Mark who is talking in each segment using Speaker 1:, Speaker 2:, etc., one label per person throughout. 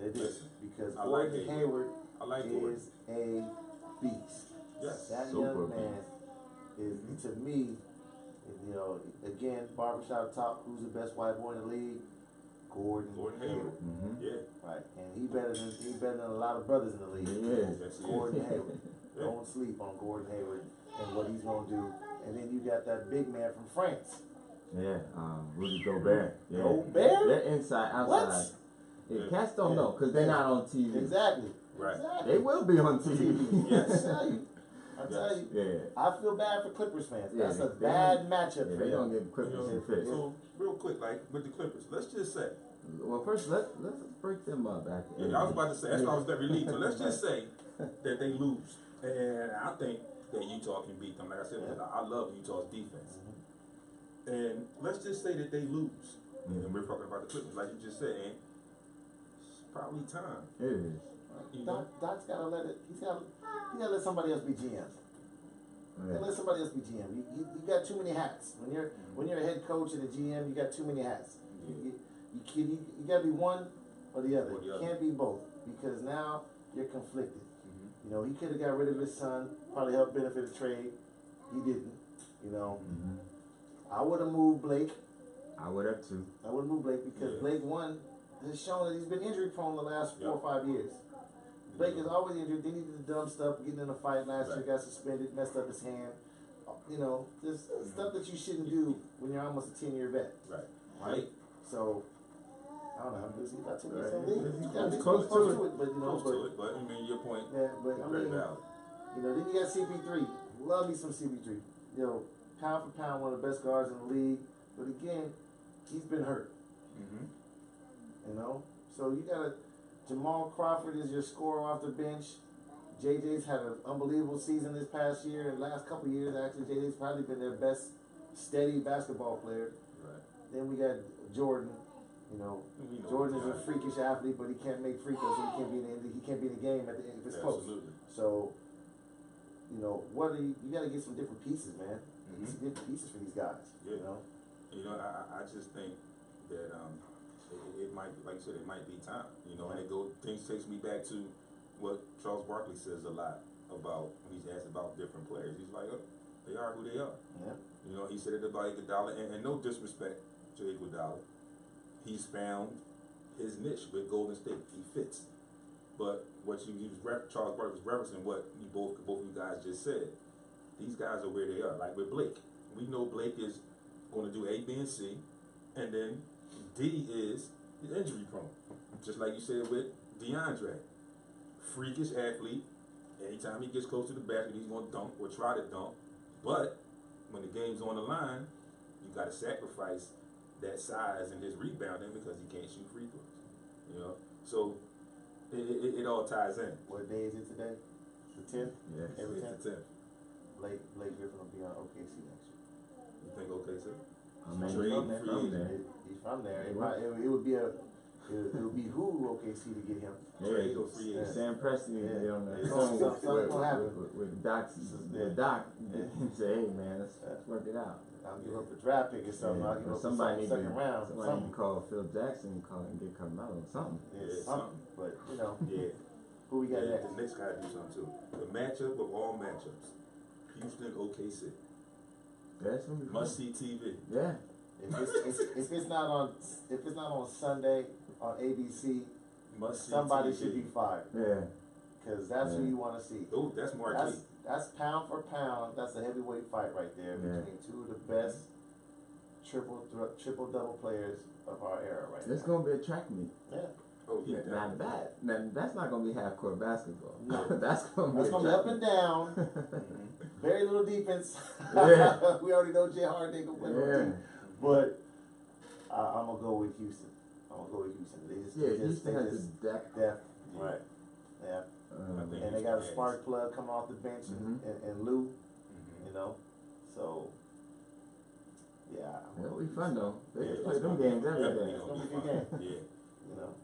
Speaker 1: They did. Because
Speaker 2: I like
Speaker 1: Gordon Hayward
Speaker 2: Gordon.
Speaker 1: is a beast.
Speaker 2: Yes.
Speaker 1: That
Speaker 3: Super
Speaker 1: young man is, to me, you know, again, barbershop talk, who's the best white boy in the league? Gordon Hayward.
Speaker 2: Yeah.
Speaker 1: Right. And he better than a lot of brothers in the league.
Speaker 3: Yeah.
Speaker 2: Yes, he
Speaker 1: Gordon
Speaker 2: is.
Speaker 1: Hayward.
Speaker 2: Yeah.
Speaker 1: Don't sleep on Gordon Hayward and what he's gonna do. And then you got that big man from France.
Speaker 3: Yeah, Rudy Gobert. Yeah.
Speaker 1: Gobert?
Speaker 3: They're inside, outside.
Speaker 1: What?
Speaker 3: Yeah, cats don't know because they're not on TV.
Speaker 1: Exactly.
Speaker 2: Right.
Speaker 1: Exactly.
Speaker 3: They will be on TV.
Speaker 2: Yes.
Speaker 1: I tell you.
Speaker 3: Yeah.
Speaker 1: I feel bad for Clippers fans.
Speaker 3: Yeah,
Speaker 1: That's a
Speaker 3: they
Speaker 1: bad matchup
Speaker 3: Yeah,
Speaker 1: for
Speaker 3: they
Speaker 1: them.
Speaker 3: gonna get Clippers in fits.
Speaker 2: So real quick, like with the Clippers, let's just say.
Speaker 3: Well, first let's break them up back.
Speaker 2: Yeah, I was about to say that's why I was that relieved. So let's just say that they lose, and I think that Utah can beat them. Like I said, I love Utah's defense. And let's just say that they lose, and we're talking about the Clippers, like you just said. And it's probably time.
Speaker 3: It is.
Speaker 2: You know?
Speaker 1: Doc's gotta let it. He's gotta let somebody else be GM.
Speaker 3: Yeah.
Speaker 1: Let somebody else be GM. You got too many hats. When you're a head coach and a GM, you got too many hats. You gotta be one or the other. You can't be both because now you're conflicted. You know, he could have got rid of his son, probably helped benefit the trade. He didn't. You know, I would have moved Blake.
Speaker 3: I would have too.
Speaker 1: I would have moved Blake because Blake has shown that he's been injury prone the last 4 or 5 years. Blake is always injured. Then he did the dumb stuff, getting in a fight last year, got suspended, messed up his hand. You know, just stuff that you shouldn't do when you're almost a 10-year vet. Right? So, I don't know how good is he about 10 years in the league?
Speaker 3: He's close to it.
Speaker 1: But, you know,
Speaker 2: Close to it, but I mean, your point
Speaker 1: yeah, but
Speaker 2: is
Speaker 1: I
Speaker 2: very
Speaker 1: mean,
Speaker 2: valid.
Speaker 1: you know, then you got CP3. Love me some CP3. You know, pound for pound, one of the best guards in the league. But again, he's been hurt. You know? So you got Jamal Crawford is your scorer off the bench. JJ's had an unbelievable season this past year and last couple of years. Actually, JJ's probably been their best steady basketball player. Then we got Jordan. You know, Jordan is a freakish athlete, but he can't make free throws, so he can't be in the game at the end if it's close. So, you know, you got to get some different pieces, man. Some different pieces for these guys.
Speaker 2: Yeah.
Speaker 1: You know,
Speaker 2: I just think that it might, like you said, it might be time. You know, and things takes me back to what Charles Barkley says a lot about when he's asked about different players. He's like, oh, they are who they are.
Speaker 1: Yeah.
Speaker 2: You know, he said it about Iguodala, and no disrespect to Iguodala. He's found his niche with Golden State. He fits. But Charles Barkley was referencing what both of you guys just said. These guys are where they are. Like with Blake, we know Blake is going to do A, B, and C, and then D is injury prone. Just like you said with DeAndre, freakish athlete. Anytime he gets close to the basket, he's going to dunk or try to dunk. But when the game's on the line, you got to sacrifice that size and his rebounding because he can't shoot free throws. You know, so it all ties in.
Speaker 1: what day is it today? The 10th?
Speaker 3: Yes.
Speaker 1: Every
Speaker 2: It's
Speaker 1: 10th?
Speaker 2: the 10th.
Speaker 1: Blake Griffin will be on OKC next year.
Speaker 2: You think OKC?
Speaker 3: I mean,
Speaker 2: Trade
Speaker 3: from
Speaker 2: free
Speaker 3: there.
Speaker 2: agent.
Speaker 1: He's from there. It would behoove OKC to get him.
Speaker 2: Trade or free agent.
Speaker 3: Sam Preston is on the
Speaker 2: Yeah.
Speaker 3: phone
Speaker 1: Something gonna happen.
Speaker 3: with Doc. Doc say, "Hey man, let's work it out."
Speaker 1: I'll give up a draft pick or something. I'll give up
Speaker 3: Somebody
Speaker 1: a second round.
Speaker 3: Somebody need to call Phil Jackson and call and get Carmelo or something.
Speaker 1: Yeah, something. But, you know,
Speaker 2: Yeah.
Speaker 1: who we got next?
Speaker 2: The Knicks got to do something too. The matchup of all matchups: Houston, OKC.
Speaker 3: That's gonna be fun.
Speaker 2: Must see TV.
Speaker 3: Yeah.
Speaker 1: If it's not on Sunday on ABC,
Speaker 2: Must see
Speaker 1: somebody
Speaker 2: TV.
Speaker 1: should be fired.
Speaker 3: Yeah.
Speaker 1: Because that's who you want to see.
Speaker 2: Oh, that's marquee.
Speaker 1: That's pound for pound. That's a heavyweight fight right there between two of the best triple double players of our era right now.
Speaker 3: It's gonna be a track meet.
Speaker 1: Yeah.
Speaker 2: Oh yeah.
Speaker 3: Now that's not gonna be half court basketball.
Speaker 1: No.
Speaker 3: That's gonna be
Speaker 1: up and down. Very little defense.
Speaker 3: Yeah.
Speaker 1: We already know Jay Harden can play on the team. But I'm gonna go with Houston.
Speaker 3: Houston has a depth.
Speaker 1: Right. Yeah.
Speaker 2: think
Speaker 1: And they got a spark plug coming off the bench and Lou. You know. So yeah.
Speaker 3: It'll be fun though. They
Speaker 2: Yeah,
Speaker 3: play them games every day.
Speaker 1: It's gonna be a good game.
Speaker 2: Yeah.
Speaker 1: You know.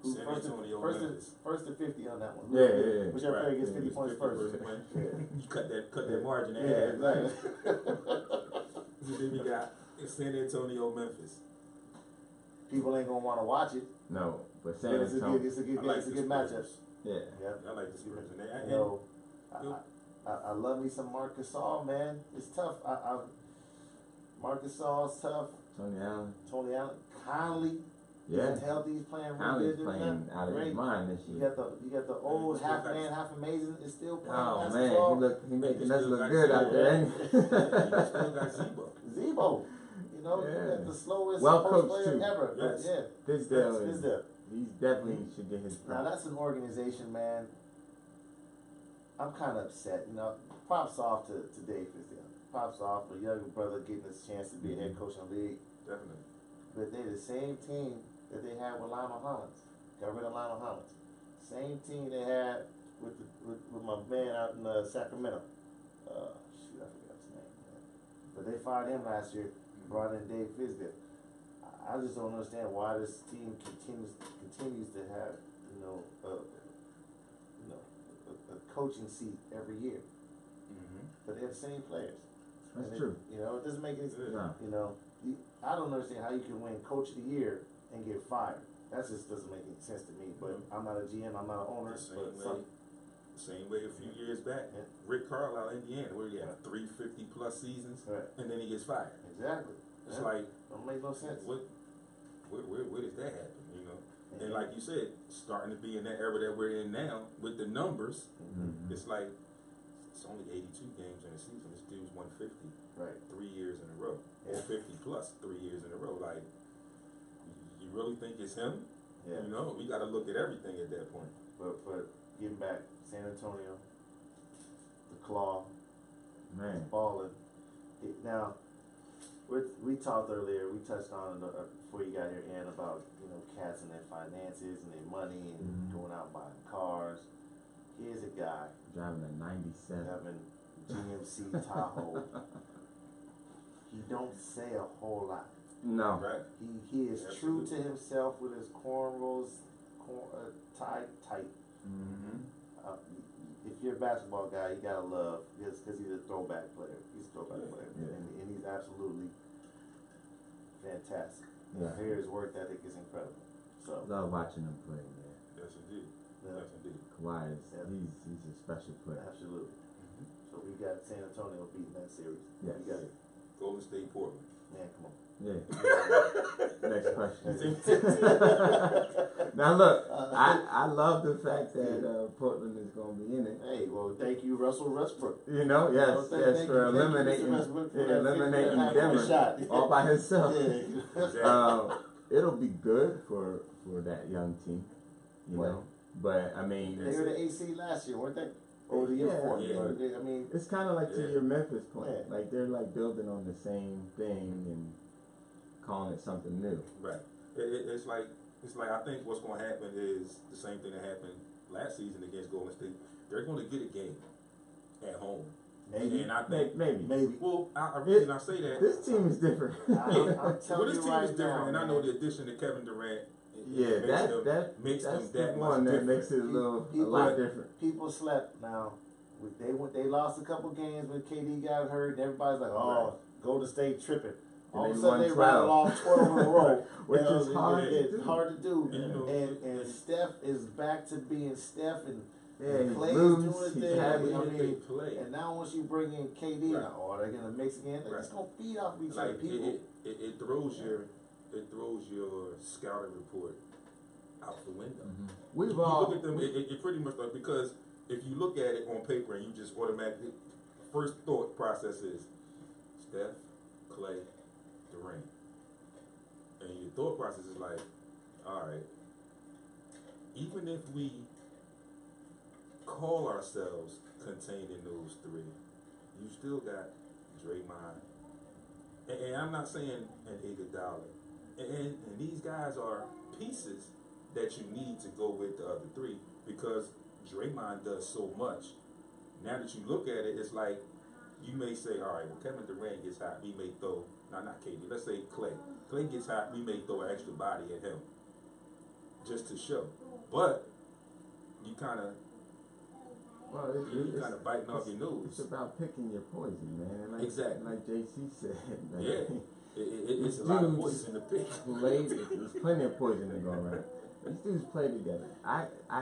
Speaker 2: San Antonio Memphis.
Speaker 1: First to 50 on that one.
Speaker 3: Yeah.
Speaker 1: Whichever player gets 50 points first.
Speaker 2: Yeah. You cut that margin in
Speaker 1: Yeah,
Speaker 2: half.
Speaker 1: exactly.
Speaker 2: So then we got San Antonio, Memphis.
Speaker 1: People ain't gonna want to watch it.
Speaker 3: No. for San
Speaker 1: But it's a
Speaker 3: Antonio.
Speaker 1: good, it's a good,
Speaker 2: I like
Speaker 1: it's a
Speaker 2: the
Speaker 1: good
Speaker 2: Spurs.
Speaker 1: matchup.
Speaker 3: Yeah.
Speaker 1: Yeah.
Speaker 2: I like the Spurs.
Speaker 1: You know, I love me some Marcus Gasol, man. It's tough. Marcus Gasol's tough. Tony Allen, Conley.
Speaker 3: Yeah.
Speaker 1: He's healthy. He's playing really
Speaker 3: Conley's
Speaker 1: good.
Speaker 3: playing out of his mind this
Speaker 1: You
Speaker 3: year.
Speaker 1: got the old half man, half amazing is still playing
Speaker 3: Oh
Speaker 1: basketball.
Speaker 3: man, he making us
Speaker 2: still
Speaker 3: look
Speaker 2: got
Speaker 3: good out
Speaker 2: Zebo.
Speaker 3: there, ain't
Speaker 2: You still got Zebo.
Speaker 1: Zebo. You know,
Speaker 3: Yeah.
Speaker 1: you got the slowest
Speaker 3: Well
Speaker 1: post
Speaker 3: coached
Speaker 1: player
Speaker 3: too.
Speaker 1: ever.
Speaker 2: Yes.
Speaker 1: Yeah.
Speaker 3: Fizdale he's definitely should get his
Speaker 1: Now
Speaker 3: props.
Speaker 1: that's an organization, man. I'm kind of upset. You know, props off to Dave Fizdale. Props off for younger brother getting this chance to be a head coach in the league.
Speaker 2: Definitely.
Speaker 1: But they're the same team that they had with Lionel Hollins. Got rid of Lionel Hollins. Same team they had with my man out in Sacramento. Shoot, I forgot his name. But they fired him last year. Brought in Dave Fizdale. I just don't understand why this team continues to have a coaching seat every year. But they have the same players.
Speaker 3: That's true.
Speaker 1: You know, it doesn't make any sense.
Speaker 3: No.
Speaker 1: You know, I don't understand how you can win Coach of the Year and get fired. That just doesn't make any sense to me. But I'm not a GM. I'm not an owner.
Speaker 2: Same way a few years back,
Speaker 1: Yeah.
Speaker 2: Rick Carlisle, Indiana, where he had 350 plus seasons,
Speaker 1: Right.
Speaker 2: and then he gets fired.
Speaker 1: Exactly.
Speaker 2: It's
Speaker 1: Yeah.
Speaker 2: like,
Speaker 1: Don't make no sense.
Speaker 2: where does that happen? You know, and like you said, starting to be in that era that we're in now with the numbers, it's like it's only 82 games in a season. This dude's 150,
Speaker 1: Right.
Speaker 2: 3 years in a row,
Speaker 1: Yeah.
Speaker 2: 150 plus 3 years in a row. Like, you really think it's him?
Speaker 1: Yeah.
Speaker 2: You know, we got to look at everything at that point.
Speaker 1: But getting back, San Antonio, the Claw,
Speaker 3: Man.
Speaker 1: balling. Now, we talked earlier. We touched on before you got here, Ann, about cats and their finances and their money and going out and buying cars. Here's a guy
Speaker 3: Driving a 97.
Speaker 1: having GMC Tahoe. He don't say a whole lot.
Speaker 3: No.
Speaker 2: Right.
Speaker 1: He is true
Speaker 2: Absolutely.
Speaker 1: to himself with his cornrows tied tight. If you're a basketball guy, you gotta love because he's a throwback player. He's a throwback player,
Speaker 3: Yeah.
Speaker 1: and he's absolutely fantastic.
Speaker 3: Yeah.
Speaker 1: I hear his work ethic is incredible. So
Speaker 3: Love watching him play, man.
Speaker 2: Yes, indeed.
Speaker 1: yeah,
Speaker 2: Yes, indeed.
Speaker 3: Kawhi is
Speaker 1: Yeah.
Speaker 3: he's a special player.
Speaker 1: absolutely. So we got San Antonio beating that series.
Speaker 3: Yes.
Speaker 1: We got it.
Speaker 2: Golden State, Portland.
Speaker 1: Man, come on.
Speaker 3: Yeah. Next question. Now look, I love the fact that Portland is going to be in it.
Speaker 1: Hey, well, thank you, Russell Westbrook.
Speaker 3: You know, yes,
Speaker 1: Thank
Speaker 3: for
Speaker 1: you,
Speaker 3: eliminating
Speaker 1: Mr. Westbrook, for that
Speaker 3: eliminating
Speaker 1: 50
Speaker 3: Denver
Speaker 1: shot.
Speaker 3: all by himself.
Speaker 1: Yeah.
Speaker 3: It'll be good for that young team, you
Speaker 1: Right.
Speaker 3: know. But I mean,
Speaker 1: They were the AC last year, weren't they? Or the year
Speaker 3: Yeah,
Speaker 1: before?
Speaker 2: yeah.
Speaker 1: I mean,
Speaker 3: it's kind of like to
Speaker 2: Yeah.
Speaker 3: your Memphis point.
Speaker 1: Yeah.
Speaker 3: Like they're like building on the same thing and calling it something new.
Speaker 2: Right. It's like I think what's going to happen is the same thing that happened last season against Golden State. They're going to get a game at home.
Speaker 1: maybe.
Speaker 2: And I think,
Speaker 3: Maybe.
Speaker 2: well, I really not say that.
Speaker 3: This team is different.
Speaker 1: I'm
Speaker 2: Well,
Speaker 1: telling
Speaker 2: this
Speaker 1: you
Speaker 2: team
Speaker 1: right
Speaker 2: is different,
Speaker 1: now,
Speaker 2: and I
Speaker 1: man.
Speaker 2: know the addition to Kevin Durant.
Speaker 3: Yeah,
Speaker 2: makes
Speaker 3: that's
Speaker 2: them
Speaker 3: the
Speaker 2: that
Speaker 3: one
Speaker 2: much
Speaker 3: that
Speaker 2: different.
Speaker 3: makes it a lot different.
Speaker 1: People slept. Now, they lost a couple games when KD got hurt, and everybody's like, "Oh, Golden State tripping." All of a sudden, they rattled off 12 in a row,
Speaker 3: Which is hard to
Speaker 1: It's
Speaker 3: do.
Speaker 1: hard to do.
Speaker 2: And,
Speaker 1: And Steph is back to being Steph, and
Speaker 3: Yeah, he
Speaker 1: Clay is
Speaker 3: moves,
Speaker 1: doing his
Speaker 3: he's
Speaker 1: thing.
Speaker 3: happy.
Speaker 1: I mean,
Speaker 2: play.
Speaker 1: and now once you bring in KD,
Speaker 2: Right.
Speaker 1: they're gonna mix again. They're just gonna feed off of each other.
Speaker 2: Like
Speaker 1: People,
Speaker 2: it throws your scouting report out the window.
Speaker 3: We've
Speaker 2: You
Speaker 3: all
Speaker 2: look at them, it pretty much like, because if you look at it on paper and you just automatically, first thought process is Steph, Clay, Durant. And your thought process is like, all right, even if we call ourselves contained in those three, you still got Draymond. And I'm not saying an Iguodala. And these guys are pieces that you need to go with the other three because Draymond does so much. Now that you look at it, it's like you may say, all right, well, Kevin Durant gets hot, we may throw, not KD, let's say Clay. Clay gets hot, we may throw an extra body at him just to show. But you kind of biting off your nose.
Speaker 3: It's about picking your poison, man. Like,
Speaker 2: Exactly.
Speaker 3: Like JC said, man.
Speaker 2: Yeah. It's a lot of poison in the pick.
Speaker 3: There's plenty of poison to go around. These dudes play together.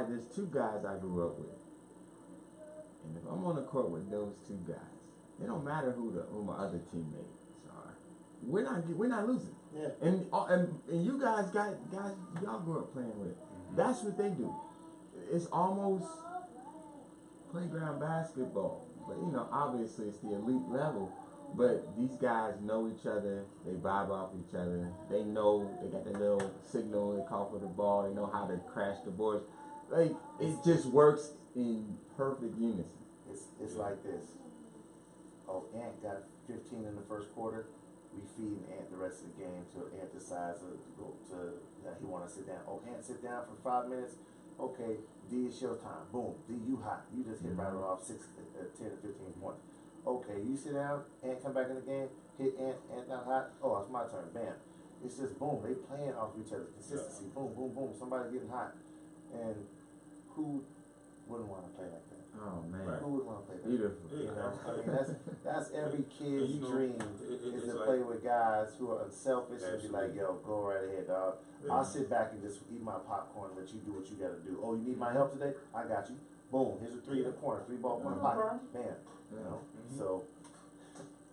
Speaker 3: There's two guys I grew up with, and if I'm on the court with those two guys, it don't matter who my other teammates are. We're not losing.
Speaker 1: Yeah.
Speaker 3: And you guys y'all grew up playing with. That's what they do. It's almost playground basketball, but obviously it's the elite level. But these guys know each other. They vibe off each other. They know they got their little signal. They call for the ball. They know how to crash the boards. Like it just works in perfect unison.
Speaker 1: It's like this. Oh, Ant got 15 in the first quarter. We feed Ant the rest of the game till Ant decides he want to sit down. Oh, Ant sit down for 5 minutes. Okay, D, it's your time. Boom, D, you hot. You just hit right off 10 or 15 points. Okay, you sit down, Ant come back in the game, hit Ant not hot. Oh, it's my turn. Bam. It's just boom. They playing off each other. Consistency. Yeah. Boom, boom, boom. Somebody getting hot. And who wouldn't want to play like that?
Speaker 3: Oh man,
Speaker 1: right. Who would want to play that?
Speaker 3: Beautiful.
Speaker 1: You know, I mean that's every kid's dream is to play with guys who are unselfish and be like, yo, go right ahead, dog. Yeah. I'll sit back and just eat my popcorn and let you do what you got to do. Oh, you need my help today? I got you. Boom. Here's a 3 in the corner, 3 ball in the pocket. Bam. You know. So.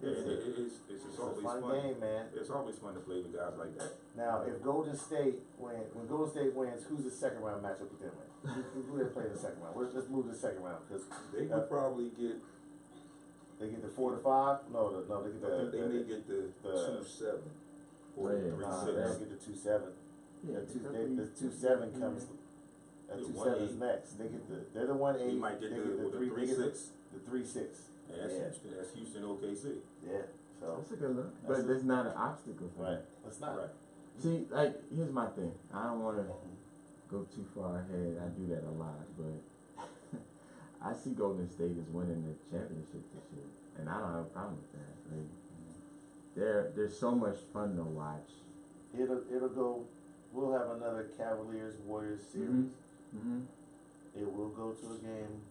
Speaker 2: It's always
Speaker 1: a fun game, man.
Speaker 2: It's always fun to play with guys like that.
Speaker 1: Now, if Golden State when Golden State wins, who's the second round matchup with them? Who they play in the second round? Let's move to the second round because
Speaker 2: they could probably get.
Speaker 1: They get the 4 to 5. No, they get the.
Speaker 2: They may get the 2-7 or the 3-6.
Speaker 1: They don't get the 2-7. Yeah, the 2-7 comes. The 2-7 is next. They get they're the 1-8.
Speaker 2: They might get the 3-6.
Speaker 1: The 3-6.
Speaker 2: That's Houston, OKC.
Speaker 1: Yeah, so
Speaker 3: that's a good look, but there's not an obstacle for
Speaker 1: right.
Speaker 3: that.
Speaker 1: That's not
Speaker 2: right.
Speaker 3: See, like here's my thing. I don't want to go too far ahead. I do that a lot, but I see Golden State as winning the championship this year, and I don't have a problem with that. Like, they're so much fun to watch.
Speaker 1: It'll go. We'll have another Cavaliers Warriors series. It will go to a game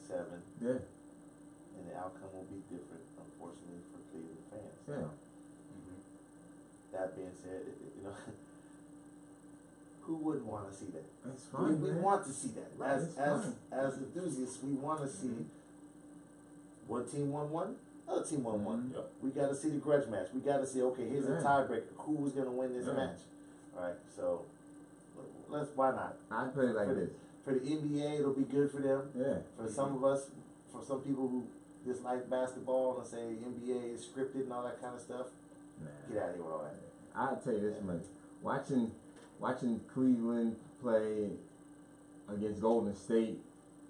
Speaker 1: 7.
Speaker 3: Yeah.
Speaker 1: And the outcome will be different, unfortunately, for Cleveland fans.
Speaker 3: Yeah.
Speaker 1: That being said, who wouldn't want to see that?
Speaker 3: It's fun.
Speaker 1: We want to see that.
Speaker 3: Right,
Speaker 1: as enthusiasts, we want to see one team won one, other team won one.
Speaker 2: Yep.
Speaker 1: We got to see the grudge match. We got to see, okay, here's a tiebreaker. Who was going to win this match? Right. So why not?
Speaker 3: I put it like this.
Speaker 1: For the NBA, it'll be good for them.
Speaker 3: Yeah.
Speaker 1: For some of us, for some people who dislike basketball and say NBA is scripted and all that kind of stuff, get out of here with all that.
Speaker 3: I'll tell you this much: watching Cleveland play against Golden State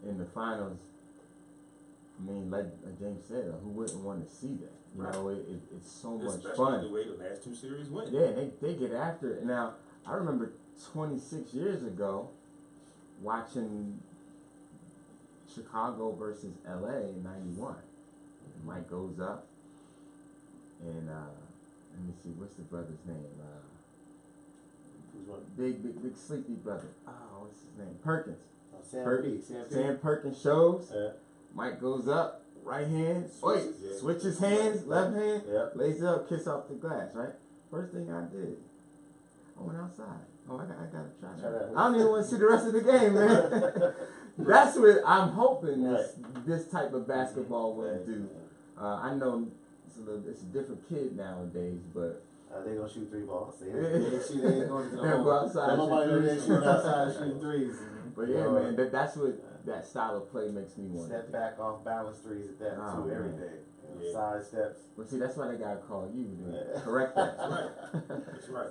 Speaker 3: in the finals. I mean, like James said, who wouldn't want to see that? You know, it's so much fun.
Speaker 2: The way the last 2 series went.
Speaker 3: Yeah, they get after it. Now, I remember 26 years ago watching Chicago versus LA in '91. Mike goes up, and let me see, what's the brother's name? Big sleepy brother. Oh, what's his name? Perkins. Sam Perkins shows. Mike goes up, right hand, switches hands, left hand, lays it up, kiss off the glass, right? First thing I did, I went outside. Oh, I gotta try that. I don't even want to see the rest of the game, man. That's what I'm hoping this type of basketball will do. I know it's a different kid nowadays, but
Speaker 1: they gonna shoot 3 balls. They ain't going to
Speaker 3: go outside.
Speaker 1: Nobody shooting outside shooting 3s.
Speaker 3: But yeah, man, that's what that style of play makes me want.
Speaker 1: Step back off balance 3s at that too every day. Side steps.
Speaker 3: Well, see, that's why they gotta call you to correct that.
Speaker 2: That's right. That's right.